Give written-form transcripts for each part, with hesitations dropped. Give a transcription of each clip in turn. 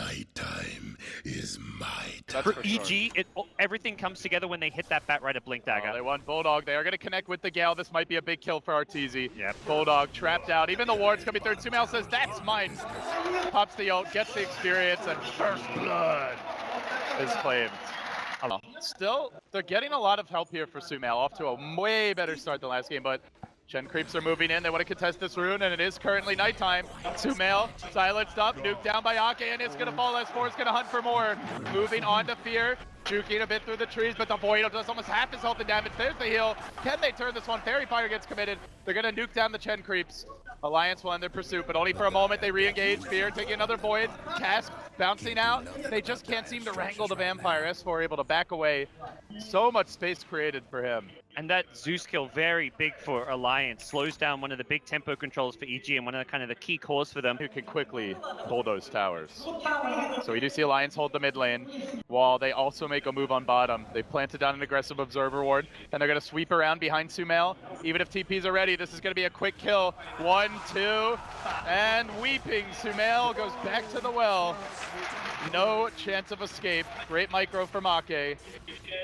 Nighttime is my time. For EG, everything comes together when they hit that Batrider Blink Dagger. They want Bulldog. They are going to connect with the Gale. This might be a big kill for Arteezy. Yep. Bulldog trapped out. Even the ward's coming through. Sumail says, that's mine. Pops the ult, gets the experience, and first blood is claimed. Still, they're getting a lot of help here for Sumail. Off to a way better start than last game, but Gen creeps are moving in. They want to contest this rune, and it is currently nighttime. Sumail silenced up, nuked down by Ake, and it's going to fall. S4 is going to hunt for more. Moving on to Fear, juking a bit through the trees, but the Void does almost half his health and damage. There's the heal. Can they turn this one? Fairy Fire gets committed. They're going to nuke down the Chen creeps. Alliance will end their pursuit, but only for a moment. They re-engage. Fear taking another Void. Cask bouncing out. They just can't seem to wrangle the Vampire. S4 able to back away. So much space created for him. And that Zeus kill, very big for Alliance, slows down one of the big tempo controls for EG and one of the kind of the key cores for them. Who can quickly bulldoze towers. So we do see Alliance hold the mid lane, while they also make a move on bottom. They planted down an aggressive Observer Ward, and they're going to sweep around behind Sumail. Even if TPs are ready, this is going to be a quick kill. 1, 2, and weeping. Sumail goes back to the well. No chance of escape. Great micro from Ake.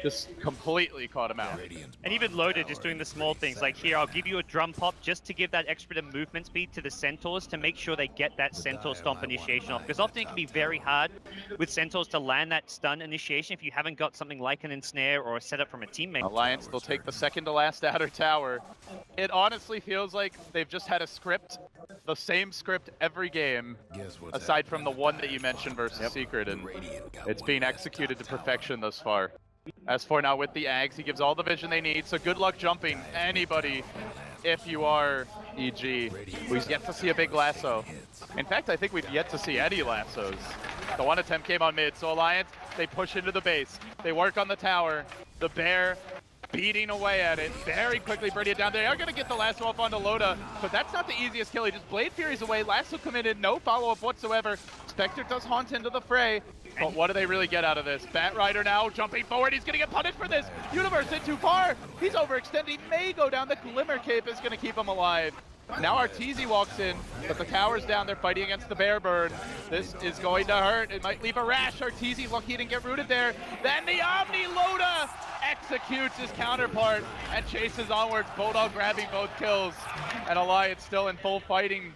Just completely caught him out. And even Loaded just doing the small things, like here, I'll give you a drum pop just to give that extra movement speed to the Centaurs to make sure they get that Centaur Stomp initiation off. Because often it can be very hard with Centaurs to land that stun initiation if you haven't got something like an ensnare or a setup from a teammate. Alliance, they'll take the second to last outer tower. It honestly feels like they've just had a script, the same script every game, aside from the one that you mentioned versus Secret, and it's being executed to perfection thus far. S4 now with the Ags, he gives all the vision they need, so good luck jumping anybody if you are EG. We've yet to see a big lasso. In fact, I think we've yet to see any lassos. The one attempt came on mid, so Alliance, they push into the base. They work on the tower. The Bear beating away at it, very quickly bringing it down. They are going to get the lasso up onto Loda, but that's not the easiest kill. He just Blade Fury's away, lasso committed, no follow-up whatsoever. Spectre does haunt into the fray, but what do they really get out of this? Batrider now jumping forward, he's going to get punished for this. Universe in too far, he's overextended, he may go down. The Glimmer Cape is going to keep him alive. Now Arteezy walks in, but the tower's down. They're fighting against the Bear Bird. This is going to hurt. It might leave a rash. Arteezy's lucky he didn't get rooted there. Then the Omni Loda executes his counterpart and chases onwards. Bulldog grabbing both kills. And Alliance still in full fighting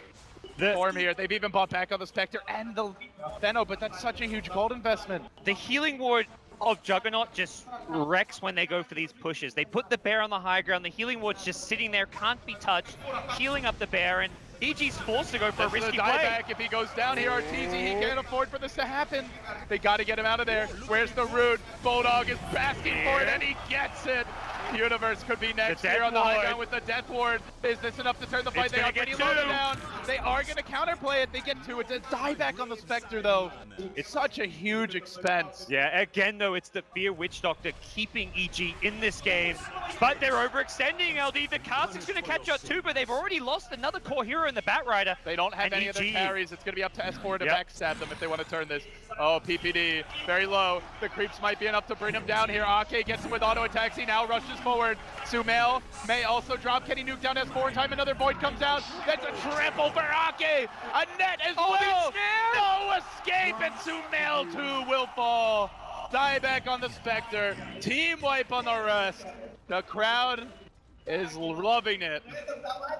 form here. They've even bought back on the Spectre and the Venno, but that's such a huge gold investment. The healing ward of Juggernaut just wrecks when they go for these pushes. They put the Bear on the high ground. The healing ward's just sitting there, can't be touched, healing up the Bear, and EG's forced to go for a risky play. Back. If he goes down here, Arteezy, he can't afford for this to happen. They got to get him out of there. Where's the root? Bulldog is asking for it, and he gets it. Universe could be next here on the high ground with the Death Ward. Is this enough to turn the fight? They are getting Loda down. They are going to counterplay it. They get two. It's a dieback on the Spectre, though. It's such a huge expense. Yeah, again, though, it's the Fear Witch Doctor keeping EG in this game. But they're overextending, LD. The casting's going to catch up too, but they've already lost another core hero in the Batrider. They don't have any of their carries. It's going to be up to S4 to backstab them if they want to turn this. Oh, PPD, very low. The creeps might be enough to bring him down here. Ake gets him with auto attacks. He now rushes forward. Sumail may also drop. Can he nuke down S4 in time? Another Void comes out. That's a triple for Ake. A net as well. No escape, and Sumail too will fall. Dieback on the Spectre. Team wipe on the rest. The crowd is loving it.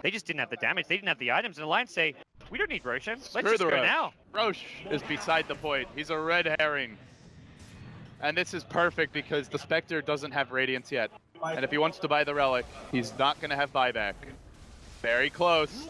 They just didn't have the damage. They didn't have the items. And Alliance say, we don't need Roshan. Let's just go now. Roche is beside the point. He's a red herring. And this is perfect because the Spectre doesn't have Radiance yet. And if he wants to buy the Relic, he's not going to have buyback. Very close.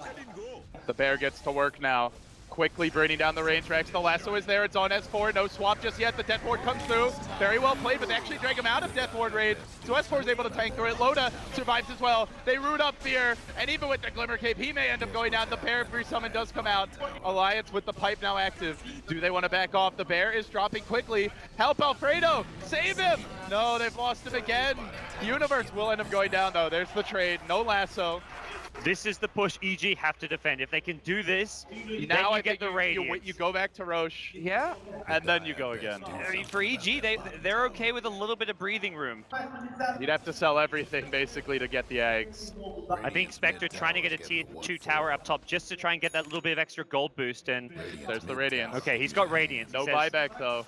The Bear gets to work now. Quickly bringing down the range racks. The lasso is there. It's on S4. No swap just yet. The Death Ward comes through. Very well played, but they actually drag him out of Death Ward range. So S4 is able to tank through it. Loda survives as well. They root up Fear. And even with the Glimmer Cape, he may end up going down. The Bear free summon does come out. Alliance with the pipe now active. Do they want to back off? The Bear is dropping quickly. Help Alfredo. Save him. No, they've lost him again. Universe will end up going down, though. There's the trade. No lasso. This is the push EG have to defend. If they can do this, now then I get think the Radiance. you go back to Roche, Yeah. and then you go again. I mean, for EG, they're okay with a little bit of breathing room. You'd have to sell everything, basically, to get the eggs. I think Spectre trying to get a tier 2 tower up top just to try and get that little bit of extra gold boost, and There's the Radiance. okay, he's got Radiance. No buyback, though.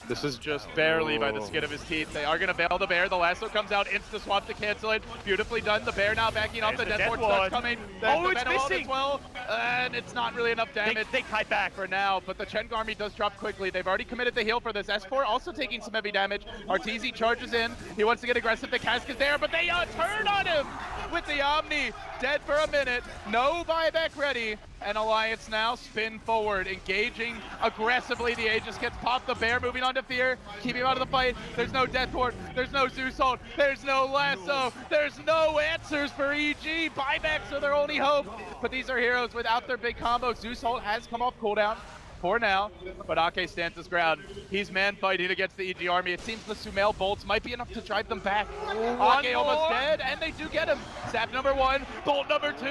This is just barely by the skin of his teeth. They are going to bail the bear. The lasso comes out, insta-swap to cancel it. Beautifully done. The bear now backing off. The death ward starts coming. There's the it's Venom missing! as well. And it's not really enough damage. They kite back. For now, but the Chen army does drop quickly. They've already committed the heal for this. S4 also taking some heavy damage. Arteezy charges in. He wants to get aggressive. The cask is there, but they turn on him with the Omni. Dead for a minute. No buyback ready. And Alliance now spin forward, engaging aggressively. The Aegis gets popped. The bear moving on to Fear, keeping him out of the fight. There's no Death Ward. There's no Zeus ult. There's no lasso. There's no answers for EG. Buybacks are their only hope. But these are heroes without their big combo. Zeus ult has come off cooldown for now, but Ake stands his ground. He's man fighting against the EG army. It seems the Sumail bolts might be enough to drive them back. Ake almost dead, and they do get him. Zap number 1, bolt number 2.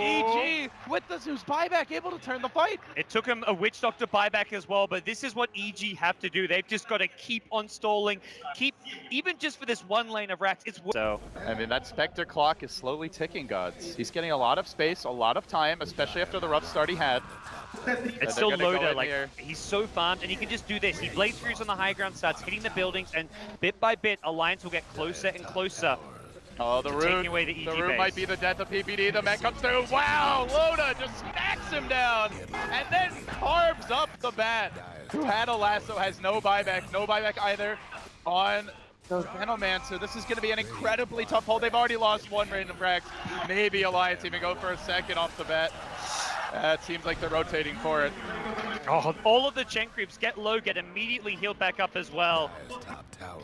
EG with the Zeus buyback, able to turn the fight. It took him a Witch Doctor buyback as well, but this is what EG have to do. They've just got to keep on stalling, even just for this one lane of racks. So, I mean, that Spectre clock is slowly ticking, Gods. He's getting a lot of space, a lot of time, especially after the rough start he had. It's still Loda, like, he's so farmed, and he can just do this. He Blaze Furies on the high ground, starts hitting the buildings, and bit by bit, Alliance will get closer and closer. Oh, the root might be the death of PPD. The man comes through. Wow, Loda just smacks him down, and then carves up the bat. Who had a lasso, has no buyback either on the Venomancer. This is going to be an incredibly tough hold. They've already lost one random frag. Maybe Alliance even go for a second off the bat. It seems like they're rotating for it. Oh, all of the Chen creeps get low, get immediately healed back up as well.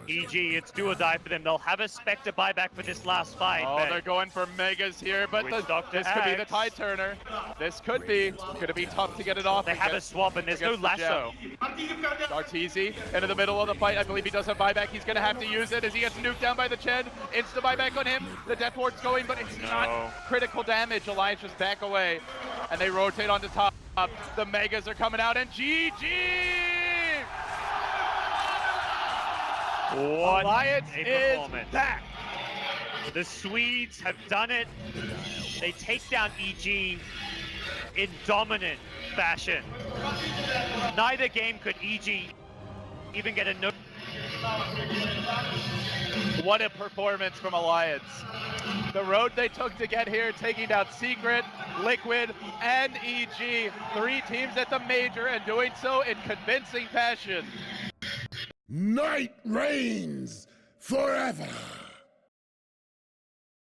EG, it's do or die for them. They'll have a Spectre buyback for this last fight. Oh, they're going for Megas here, but this could be the tide turner. This could be. Gonna be tough to get it off. They have a swap and there's no lasso. Arteezy into the middle of the fight. I believe he does have buyback. He's gonna have to use it as he gets nuked down by the Chen. Insta buyback on him. The Death Ward's going, but it's not critical damage. Alliance just back away, and they rotate onto top. The Megas are coming out, and GG! What Alliance is back! The Swedes have done it. They take down EG in dominant fashion. Neither game could EG even get a no. What a performance from Alliance. The road they took to get here, taking down Secret, Liquid, and EG. 3 teams at the major, and doing so in convincing fashion. Night reigns forever.